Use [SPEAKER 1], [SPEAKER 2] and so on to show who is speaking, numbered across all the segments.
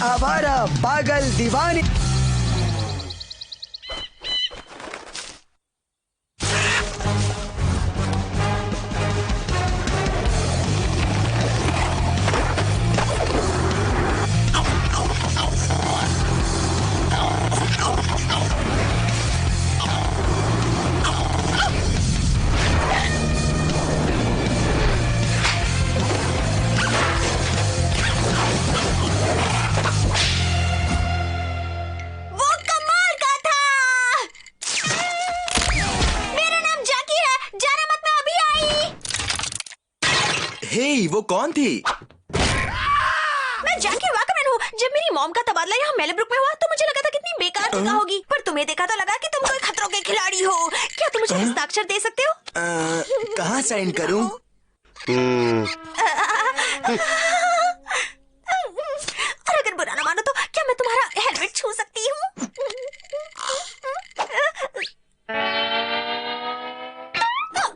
[SPEAKER 1] आवारा पागल दीवानी।
[SPEAKER 2] वो कौन थी?
[SPEAKER 3] मैं जैकी वाकमैन हूँ। जब मेरी मॉम का तबादला यहाँ मेलब्रुक में हुआ तो मुझे लगा था कितनी बेकार जगह होगी, पर तुम्हें देखा तो लगा कि तुम कोई खतरों के खिलाड़ी हो। क्या तुम मुझे हस्ताक्षर दे सकते हो?
[SPEAKER 2] कहाँ साइन करूँ?
[SPEAKER 3] और अगर बुरा ना मानो तो क्या मैं तुम्हारा हेलमेट छू सकती हूँ?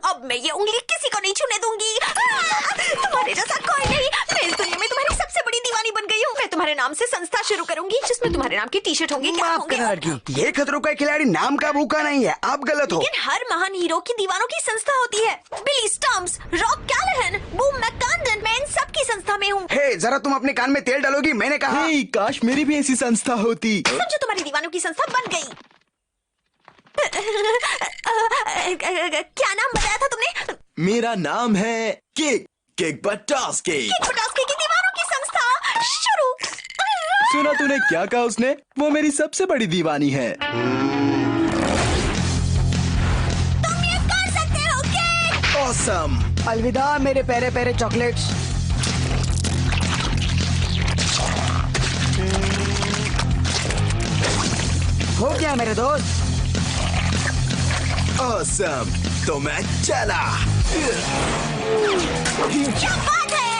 [SPEAKER 3] अब मैं ये उंगली किसी को नहीं छूने दूंगी। तुम्हारे जैसा कोई नहीं। मैं इस दुनिया में तुम्हारी सबसे बड़ी दीवानी बन गई हूँ। मैं तुम्हारे नाम से संस्था शुरू करूंगी जिसमें तुम्हारे नाम की टी शर्ट होंगी। क्या होंगे?
[SPEAKER 1] ये खतरों का खिलाड़ी नाम का भूखा नहीं है, आप गलत हो।
[SPEAKER 3] लेकिन हर महान हीरो की दीवानों की संस्था होती है। बिली स्टम्प्स, रॉक कैलाहन, बूम मैककॉन्डन, मैं इन सब की संस्था में हूँ।
[SPEAKER 1] हे, जरा तुम अपने कान में तेल डालोगी? मैंने कहा
[SPEAKER 2] काश मेरी भी ऐसी संस्था होती।
[SPEAKER 3] समझो तुम्हारी दीवानों की संस्था बन गई। क्या नाम बताया था तुमने?
[SPEAKER 2] मेरा नाम है किक किक बटास्के।
[SPEAKER 3] किक बटास्के की दीवानों की संस्था शुरू।
[SPEAKER 2] सुना तूने क्या कहा उसने? वो मेरी सबसे बड़ी दीवानी है।
[SPEAKER 3] तुम ये कर सकते हो किक।
[SPEAKER 2] ऑसम।
[SPEAKER 1] अलविदा मेरे प्यारे प्यारे चॉकलेट्स। हो गया मेरे दोस्त।
[SPEAKER 2] ऑसम, तो मैं चला।
[SPEAKER 3] क्या बात है?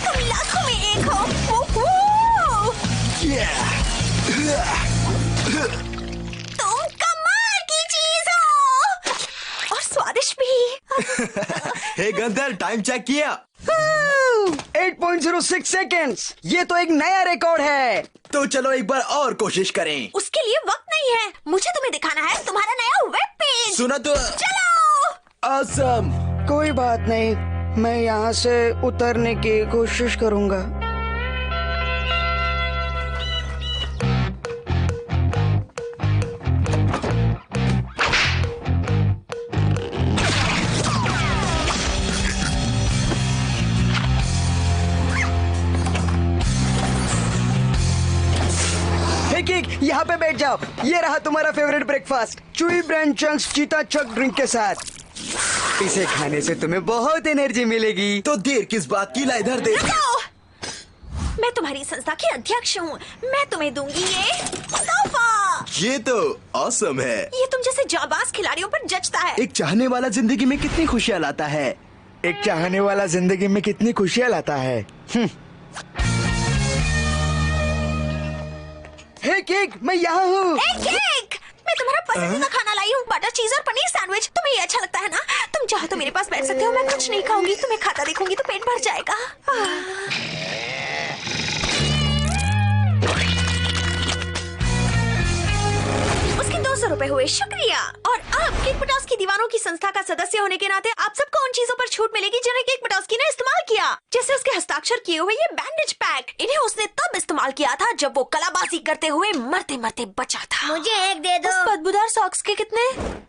[SPEAKER 3] तुम लाखों में एक हो। तुम कमाल की चीज हो और स्वादिष्ट भी।
[SPEAKER 2] हे गंदर, टाइम चेक किया?
[SPEAKER 1] 8.06 सेकेंड्स। ये तो एक नया रिकॉर्ड है।
[SPEAKER 2] तो चलो एक बार और कोशिश करें।
[SPEAKER 3] उसके लिए वक्त नहीं है, मुझे तुम्हें दिखाना है तुम्हारा नया वेब पेज।
[SPEAKER 2] सुना तो?
[SPEAKER 3] चलो।
[SPEAKER 2] ऑसम।
[SPEAKER 1] कोई बात नहीं, मैं यहाँ से उतरने की कोशिश करूँगा। यहाँ पे बैठ जाओ। ये रहा तुम्हारा फेवरेट ब्रेकफास्ट, चुई ब्रांड चंक्स चीता चक ड्रिंक के साथ। इसे खाने से तुम्हें बहुत एनर्जी मिलेगी।
[SPEAKER 2] तो देर किस बात की? ला इधर दे।
[SPEAKER 3] मैं तुम्हारी संस्था की अध्यक्ष हूँ। मैं तुम्हें दूंगी ये तोहफा।
[SPEAKER 2] ये तो ऑसम है।
[SPEAKER 3] ये तुम जैसे जाबाज खिलाड़ियों पर जचता है।
[SPEAKER 2] एक चाहने वाला जिंदगी में कितनी खुशियाँ लाता है।
[SPEAKER 1] एक चाहने वाला जिंदगी में कितनी खुशियाँ लाता है। हे केक, मैं यहाँ हूँ।
[SPEAKER 3] केक, मैं तुम्हारा पसंदीदा खाना लाई हूँ, बटर चीज और पनीर सैंडविच। तुम्हें ये अच्छा लगता है ना? तुम चाहो तो मेरे पास बैठ सकते हो। मैं कुछ नहीं खाऊंगी, तुम्हें खाता देखूंगी तो पेट भर जाएगा। उसके 200 रुपए हुए, शुक्रिया। और अब किक बटास्की दीवानों की संस्था का सदस्य होने के नाते आप सबको उन चीजों पर छूट मिलेगी जिन्हें किक बटास्की ने इस्तेमाल किया, जैसे उसके हस्ताक्षर किए हुए ये बैंडेज पैक। इन्हें उसने तब इस्तेमाल किया था जब वो कलाबाजी करते हुए मरते मरते बचा था।
[SPEAKER 4] मुझे एक दे दो।
[SPEAKER 3] उस बदबूदार सॉक्स के कितने?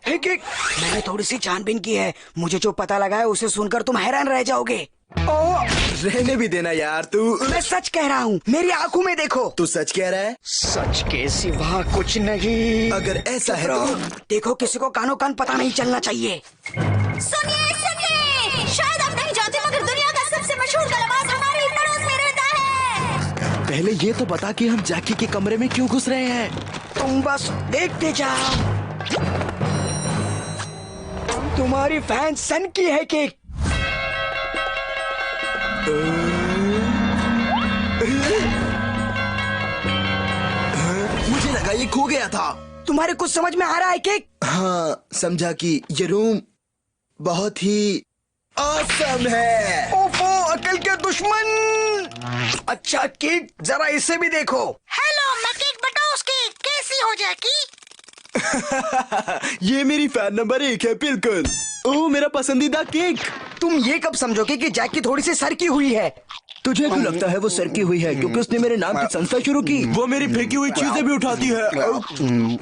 [SPEAKER 1] हे केक, मैंने थोड़ी सी छानबीन की है। मुझे जो पता लगा है उसे सुनकर तुम हैरान रह जाओगे।
[SPEAKER 2] रहने भी देना यार तू।
[SPEAKER 1] मैं सच कह रहा हूँ, मेरी आंखों में देखो।
[SPEAKER 2] तू सच कह रहा है?
[SPEAKER 1] सच के सिवा कुछ नहीं।
[SPEAKER 2] अगर ऐसा है तो
[SPEAKER 1] देखो, किसी को कानों कान पता नहीं चलना चाहिए।
[SPEAKER 3] सुनिए सुनिए, शायद आप नहीं जानते मगर दुनिया का सबसे मशहूर कलाबाज हमारे ही पड़ोस में रहता है।
[SPEAKER 2] पहले ये तो बता कि हम जैकी के कमरे में क्यों घुस रहे हैं।
[SPEAKER 1] तुम बस देखते जाओ। तुम्हारी फैन सन की है केक।
[SPEAKER 2] मुझे लगा ये खो गया था।
[SPEAKER 1] तुम्हारे कुछ समझ में आ रहा है केक?
[SPEAKER 2] हाँ, समझा कि ये रूम बहुत ही ऑसम है।
[SPEAKER 1] ओफो, अकल दुश्मन। अच्छा केक, जरा इसे भी देखो।
[SPEAKER 4] हेलो, मैं केक बताओ उसकी कैसी हो जाएगी?
[SPEAKER 2] ये मेरी फैन नंबर 1 है बिल्कुल। ओह मेरा पसंदीदा केक।
[SPEAKER 1] तुम ये कब समझोगे कि जैकी थोड़ी सी सरकी हुई है?
[SPEAKER 2] तुझे क्यों लगता है वो सरकी हुई है? क्योंकि उसने मेरे नाम की संस्था शुरू की। वो मेरी फेंकी हुई चीजें भी उठाती है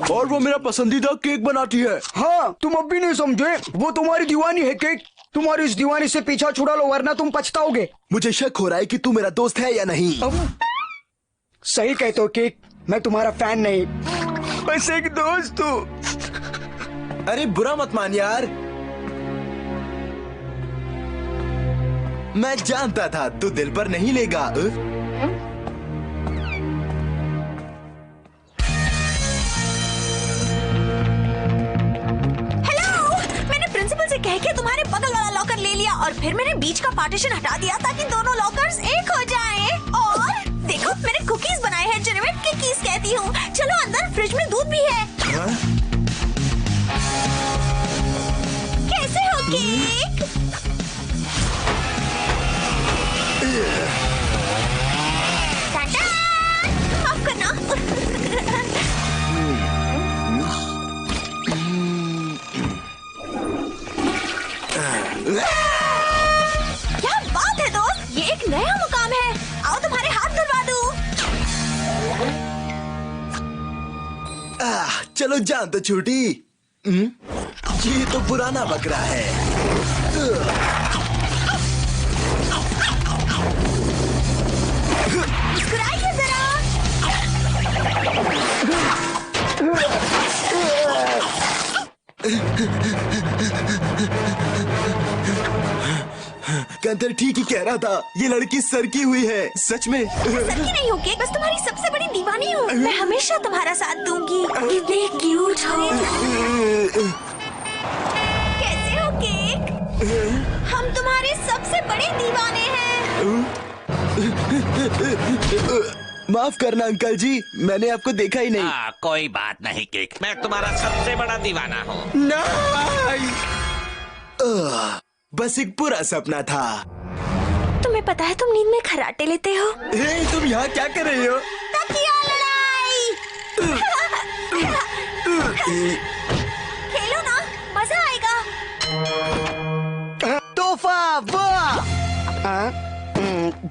[SPEAKER 2] और वो मेरा पसंदीदा केक बनाती है।
[SPEAKER 1] हाँ, तुम अब भी नहीं समझे, वो तुम्हारी दीवानी है केक। तुम्हारी इस दीवानी से पीछा छुड़ा लो वरना तुम पछताओगे।
[SPEAKER 2] मुझे शक हो रहा है कि तू मेरा दोस्त है या नहीं।
[SPEAKER 1] सही कहते हो केक, मैं तुम्हारा फैन नहीं, बस एक दोस्त हूँ।
[SPEAKER 2] अरे बुरा मत मान यार, मैं जानता था तू दिल पर नहीं लेगा।
[SPEAKER 3] हेलो, मैंने प्रिंसिपल से कह के तुम्हारे बगल वाला लॉकर ले लिया और फिर मैंने बीच का पार्टीशन हटा दिया ताकि दोनों लॉकर्स एक हो जाएं। और देखो मैंने कुकीज बनाए हैं जिन्हें मैं किकीज कहती हूँ। चलो अंदर फ्रिज में दूध भी है। कैसे हो केक? टाटा! माफ करना। क्या बात है दोस्त, ये एक नया मुकाम है। आओ तुम्हारे हाथ धुलवा दूं।
[SPEAKER 2] चलो जान तो छूटी। ये तो पुराना बकरा है।
[SPEAKER 3] मुस्कुराइए जरा।
[SPEAKER 2] गंतर ठीक ही कह रहा था, ये लड़की सरकी हुई है सच में।
[SPEAKER 3] सरकी नहीं हो केक, बस तुम्हारी सबसे बड़ी दीवानी हूँ। मैं हमेशा तुम्हारा साथ दूंगी। कितने क्यूट हो। कैसे हो केक? हम तुम्हारे सबसे बड़े दीवाने हैं।
[SPEAKER 2] माफ करना अंकल जी, मैंने आपको देखा ही नहीं।
[SPEAKER 5] कोई बात नहीं केक, मैं तुम्हारा सबसे बड़ा दीवाना हूँ।
[SPEAKER 2] नहीं। बस एक पूरा सपना था।
[SPEAKER 3] तुम्हें पता है तुम नींद में खर्राटे लेते हो?
[SPEAKER 2] हे, तुम यहाँ क्या कर रही हो?
[SPEAKER 3] तकिया लड़ाई। खेलो ना, मजा आएगा।
[SPEAKER 1] तोहफा वाह।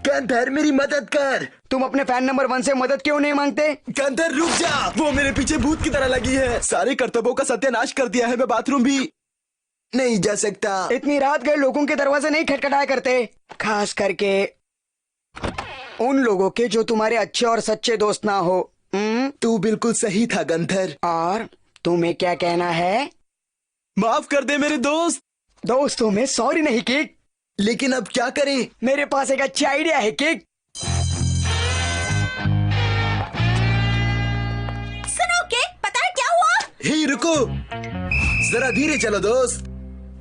[SPEAKER 2] गंधर मेरी मदद कर।
[SPEAKER 1] तुम अपने फैन नंबर 1 से मदद क्यों नहीं मांगते?
[SPEAKER 2] गंधर रुक जा, वो मेरे पीछे भूत की तरह लगी है। सारे कर्तव्यों का सत्यानाश कर दिया है, मैं बाथरूम भी नहीं जा सकता।
[SPEAKER 1] इतनी रात गए लोगों के दरवाजे नहीं खटखटाया करते, खास करके उन लोगों के जो तुम्हारे अच्छे और सच्चे दोस्त ना हो।
[SPEAKER 2] तू बिल्कुल सही था गंधर।
[SPEAKER 1] और तुम्हें क्या कहना है?
[SPEAKER 2] माफ कर दे मेरे दोस्त।
[SPEAKER 1] दोस्तों में सॉरी नहीं केक।
[SPEAKER 2] लेकिन अब क्या करें?
[SPEAKER 1] मेरे पास एक अच्छा आइडिया है केक।
[SPEAKER 3] सुनो केक, पता है क्या हुआ?
[SPEAKER 2] हे रुको, जरा धीरे चलो दोस्त।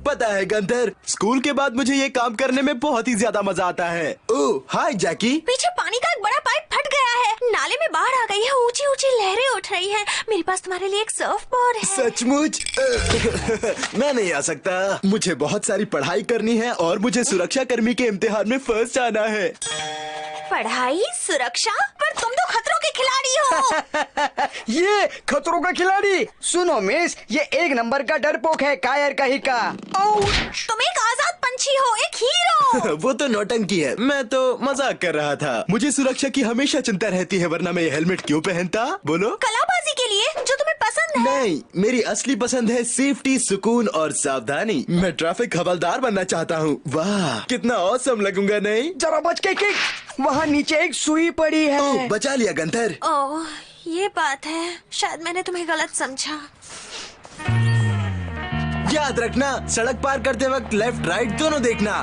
[SPEAKER 2] पता है गंधर, स्कूल के बाद मुझे ये काम करने में बहुत ही ज्यादा मजा आता है। ओह हाय जैकी।
[SPEAKER 3] पीछे पानी का एक बड़ा पाइप फट गया है। नाले में बाढ़ आ गई है, ऊंची ऊंची लहरें उठ रही हैं। मेरे पास तुम्हारे लिए एक सर्फ बोर्ड है।
[SPEAKER 2] सचमुच? मैं नहीं आ सकता, मुझे बहुत सारी पढ़ाई करनी है और मुझे सुरक्षा कर्मी के इम्तिहान में फर्स्ट आना है।
[SPEAKER 3] पढ़ाई, सुरक्षा? पर तुम तो खतरों के खिलाड़ी हो।
[SPEAKER 1] ये खतरों का खिलाड़ी। सुनो मिस, ये 1 नंबर का डरपोक है, कायर का ही का।
[SPEAKER 3] तुम एक आजाद पंछी हो, एक हीरो।
[SPEAKER 2] वो तो नौटंकी है, मैं तो मजाक कर रहा था। मुझे सुरक्षा की हमेशा चिंता रहती है, वरना मैं ये हेलमेट क्यों पहनता? बोलो।
[SPEAKER 3] कलाबाजी के लिए, जो तुम्हें पसंद है।
[SPEAKER 2] नहीं, मेरी असली पसंद है सेफ्टी, सुकून और सावधानी। मैं ट्रैफिक हवलदार बनना चाहता हूँ। वाह कितना औसम लगूंगा, नहीं?
[SPEAKER 1] जरा बच के केक, वहाँ नीचे एक सुई पड़ी है।
[SPEAKER 2] ओह, बचा लिया गंधर।
[SPEAKER 3] ओह, ये बात है, शायद मैंने तुम्हें गलत समझा।
[SPEAKER 2] याद रखना, सड़क पार करते वक्त लेफ्ट राइट दोनों देखना।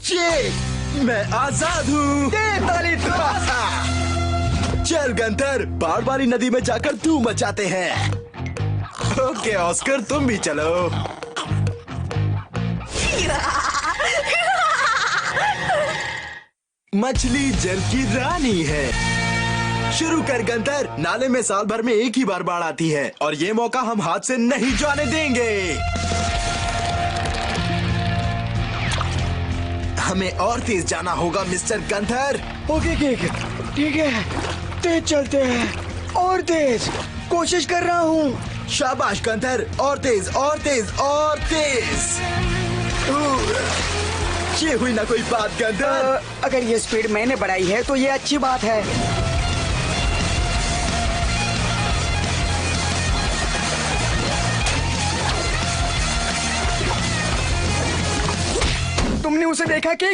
[SPEAKER 2] ये मैं आजाद हूँ। चल गंधर, बाढ़ वाली नदी में जाकर धूम मचाते हैं। ओके ऑस्कर, तुम भी चलो। मछली जल की रानी है। शुरू कर गंतर। नाले में साल भर में एक ही बार बाढ़ आती है और ये मौका हम हाथ से नहीं जाने देंगे। हमें और तेज जाना होगा मिस्टर गंथर।
[SPEAKER 1] ओके ठीक है, तेज चलते हैं, और तेज कोशिश कर रहा हूँ।
[SPEAKER 2] शाबाश गंथर, और तेज और तेज और तेज। ये हुई ना कोई बात गंथर।
[SPEAKER 1] अगर ये स्पीड मैंने बढ़ाई है तो ये अच्छी बात है। तुमने उसे देखा कि?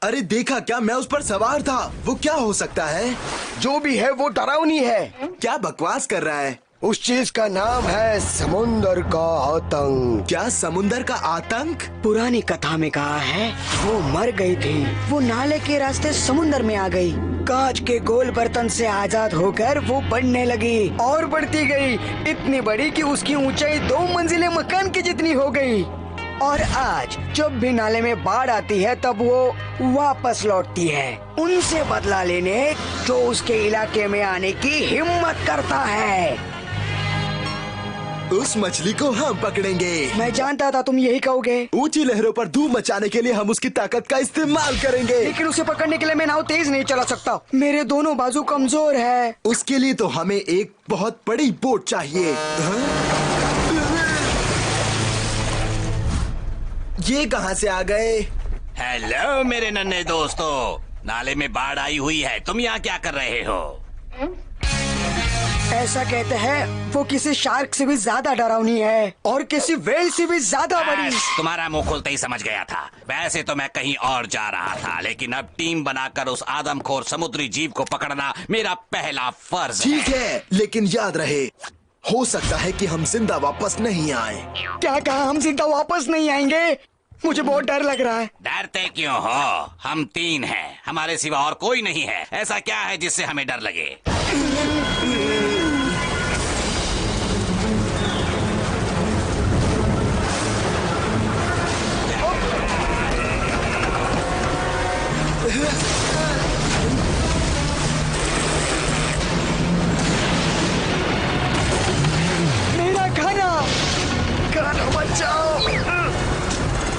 [SPEAKER 2] अरे देखा क्या, मैं उस पर सवार था। वो क्या हो सकता है?
[SPEAKER 1] जो भी है वो डरावनी है।
[SPEAKER 2] क्या बकवास कर रहा है?
[SPEAKER 1] उस चीज का नाम है समुंदर का आतंक।
[SPEAKER 2] क्या समुंदर का आतंक?
[SPEAKER 1] पुरानी कथा में कहा है वो मर गई थी, वो नाले के रास्ते समुंदर में आ गई। कांच के गोल बर्तन से आजाद होकर वो बढ़ने लगी और बढ़ती गई, इतनी बड़ी कि उसकी ऊंचाई 2 मंजिले मकान की जितनी हो गई। और आज जब भी नाले में बाढ़ आती है तब वो वापस लौटती है, उनसे बदला लेने जो उसके इलाके में आने की हिम्मत करता है।
[SPEAKER 2] उस मछली को हम पकड़ेंगे।
[SPEAKER 1] मैं जानता था तुम यही कहोगे।
[SPEAKER 2] ऊंची लहरों पर धूम मचाने के लिए हम उसकी ताकत का इस्तेमाल करेंगे।
[SPEAKER 1] लेकिन उसे पकड़ने के लिए मैं नाव तेज नहीं चला सकता, मेरे दोनों बाजू कमजोर है।
[SPEAKER 2] उसके लिए तो हमें एक बहुत बड़ी बोट चाहिए। ये कहाँ से आ गए?
[SPEAKER 5] हेलो मेरे नन्हे दोस्तों, नाले में बाढ़ आई हुई है, तुम यहाँ क्या कर रहे हो?
[SPEAKER 1] ऐसा कहते हैं वो किसी शार्क से भी ज्यादा डरावनी है और किसी वेल से भी ज्यादा बड़ी।
[SPEAKER 5] बस, तुम्हारा मुंह खुलते ही समझ गया था। वैसे तो मैं कहीं और जा रहा था, लेकिन अब टीम बनाकर उस आदमखोर समुद्री जीव को पकड़ना मेरा पहला फर्ज है।
[SPEAKER 2] ठीक है, लेकिन याद रहे, हो सकता है कि हम जिंदा वापस नहीं आए।
[SPEAKER 1] क्या कहा? हम जिंदा वापस नहीं आएंगे? मुझे बहुत डर लग रहा है।
[SPEAKER 5] डरते क्यों हो? हम 3 हैं, हमारे सिवा और कोई नहीं है। ऐसा क्या है जिससे हमें डर लगे?
[SPEAKER 1] मेरा खाना बचाओ,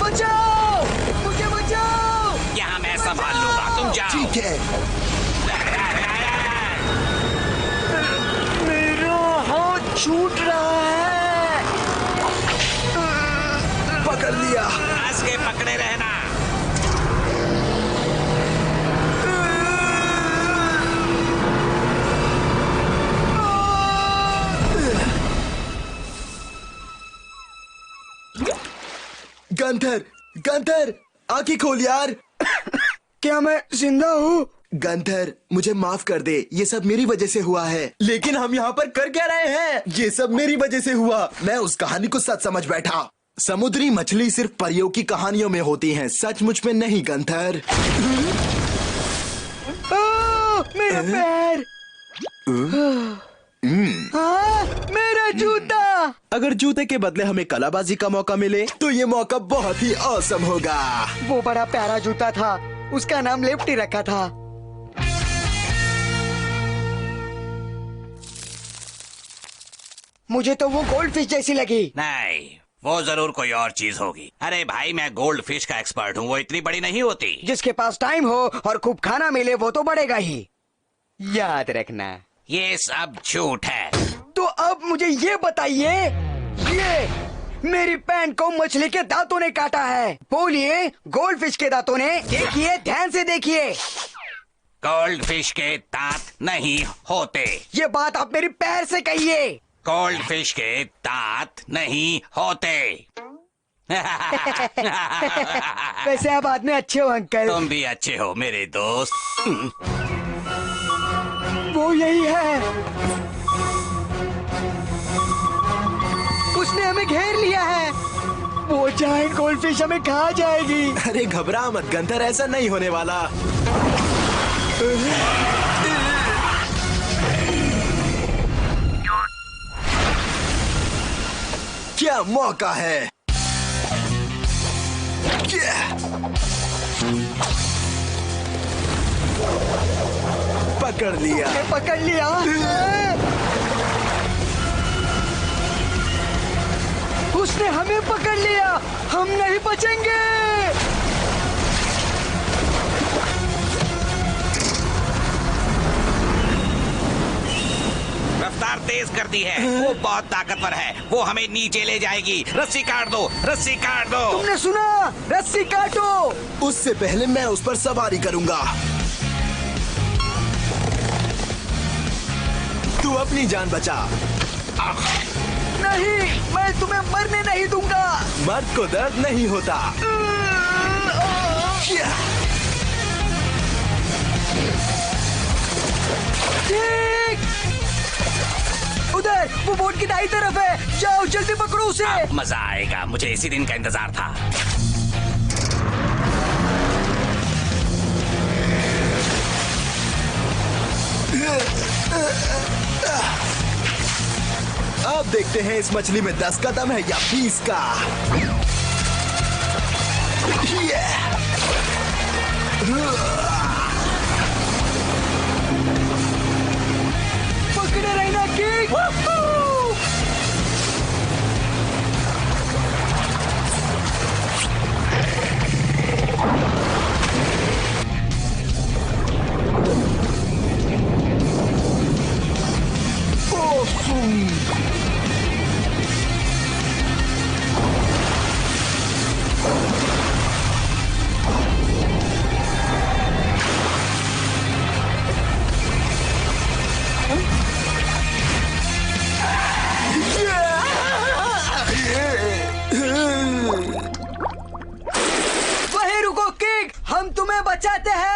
[SPEAKER 1] बचाओ, मुझे बचाओ।
[SPEAKER 5] यहाँ मैं संभाल लूंगा, तुम जाओ।
[SPEAKER 2] ठीक है।
[SPEAKER 1] मेरा हाथ छूट रहा है।
[SPEAKER 2] पकड़ लिया।
[SPEAKER 5] हंस के पकड़े रहना।
[SPEAKER 2] गंथर, गंथर, आंखें खोल यार।
[SPEAKER 1] क्या मैं जिंदा हूँ?
[SPEAKER 2] गंथर, मुझे माफ कर दे, ये सब मेरी वजह से हुआ है। लेकिन हम यहाँ पर कर क्या रहे हैं? ये सब मेरी वजह से हुआ। मैं उस कहानी को सच समझ बैठा। समुद्री मछली सिर्फ परियों की कहानियों में होती हैं, सचमुच में नहीं गंथर।
[SPEAKER 1] मेरा पैर। मेरा जूता।
[SPEAKER 2] अगर जूते के बदले हमें कलाबाजी का मौका मिले तो ये मौका बहुत ही औसम होगा।
[SPEAKER 1] वो बड़ा प्यारा जूता था, उसका नाम लेफ्टी रखा था। मुझे तो वो गोल्ड फिश जैसी लगी।
[SPEAKER 5] नहीं, वो जरूर कोई और चीज होगी। अरे भाई, मैं गोल्ड फिश का एक्सपर्ट हूँ, वो इतनी बड़ी नहीं होती।
[SPEAKER 1] जिसके पास टाइम हो और खूब खाना मिले वो तो बढ़ेगा ही, याद रखना।
[SPEAKER 5] ये सब झूठ है।
[SPEAKER 1] तो अब मुझे ये बताइए, ये मेरी पैंट को मछली के दांतों ने काटा है। बोलिए, गोल्ड फिश के दांतों ने। देखिए, ध्यान से देखिए।
[SPEAKER 5] गोल्ड फिश के दांत नहीं होते।
[SPEAKER 1] ये बात आप मेरी पैर से कहिए।
[SPEAKER 5] गोल्ड फिश के दांत नहीं होते।
[SPEAKER 1] वैसे आप आदमी अच्छे हो अंकल।
[SPEAKER 5] तुम भी अच्छे हो मेरे दोस्त।
[SPEAKER 1] वो यही है, उसने हमें घेर लिया है। वो जायंट गोल्डफिश हमें खा जाएगी।
[SPEAKER 2] अरे घबरा मत गंथर, ऐसा नहीं होने वाला। क्या मौका है। पकड़ लिया।
[SPEAKER 1] पकड़ लिया। उसने हमें पकड़ लिया, हम नहीं बचेंगे।
[SPEAKER 5] रफ्तार तेज कर दी है, वो बहुत ताकतवर है, वो हमें नीचे ले जाएगी। रस्सी काट दो, रस्सी काट दो।
[SPEAKER 1] तुमने सुना? रस्सी काटो।
[SPEAKER 2] उससे पहले मैं उस पर सवारी करूंगा। तू अपनी जान बचा।
[SPEAKER 1] नहीं, मैं तुम्हें मरने नहीं दूंगा।
[SPEAKER 2] मर्द को दर्द नहीं होता।
[SPEAKER 1] ठीक। उधर वो बोट की दाईं तरफ है, जाओ जल्दी पकड़ो उसे।
[SPEAKER 5] अब मजा आएगा, मुझे इसी दिन का इंतजार था।
[SPEAKER 2] अब देखते हैं इस मछली में 10 का दम है या 20 का।
[SPEAKER 1] पकड़े रहना किंग। वहीं रुको किंग, हम तुम्हें बचाते हैं।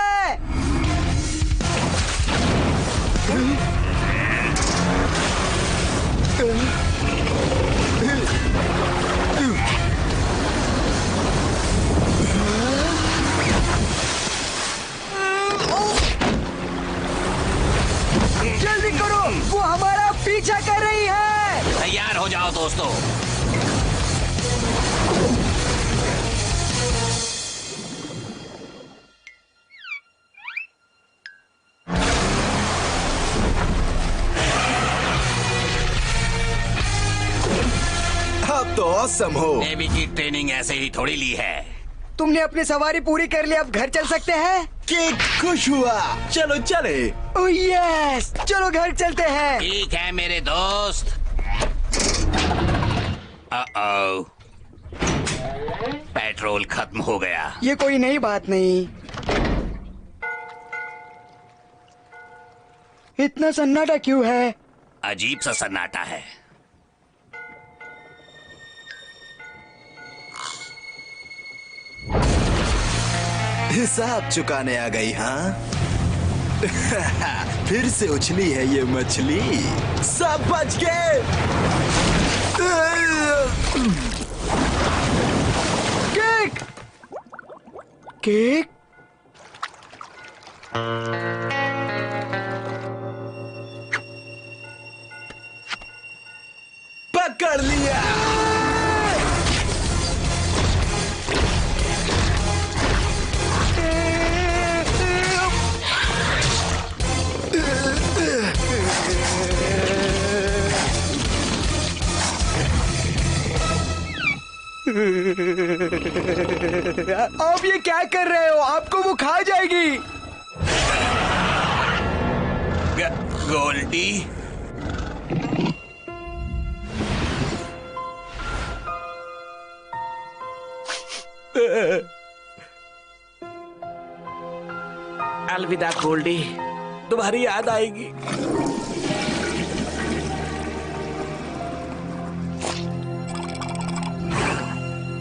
[SPEAKER 1] जल्दी करो, वो हमारा पीछा कर रही है।
[SPEAKER 5] तैयार हो जाओ दोस्तों।
[SPEAKER 2] अब तो ऑसम हो।
[SPEAKER 5] नेवी की ट्रेनिंग ऐसे ही थोड़ी ली है।
[SPEAKER 1] तुमने अपनी सवारी पूरी कर ली, अब घर चल सकते हैं।
[SPEAKER 2] केक खुश हुआ। चलो चले।
[SPEAKER 1] ओह यस, चलो घर चलते हैं।
[SPEAKER 5] ठीक है मेरे दोस्त। पेट्रोल खत्म हो गया।
[SPEAKER 1] ये कोई नई बात नहीं। इतना सन्नाटा क्यों है?
[SPEAKER 5] अजीब सा सन्नाटा है।
[SPEAKER 2] हिसाब चुकाने आ गई, हाँ? फिर से उछली है ये मछली। सब बच गए।
[SPEAKER 1] Cake, cake.
[SPEAKER 2] पकड़ लिया।
[SPEAKER 1] आप ये क्या कर रहे हो? आपको वो खा जाएगी।
[SPEAKER 5] गोल्डी, अलविदा गोल्डी, तुम्हारी याद आएगी।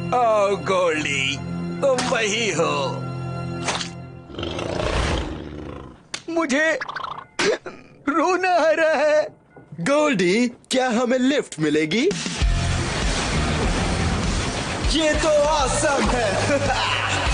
[SPEAKER 5] ओ गोल्डी, तुम वही हो।
[SPEAKER 1] मुझे रोना आ रहा है।
[SPEAKER 2] गोल्डी, क्या हमें लिफ्ट मिलेगी? ये तो ऑसम है।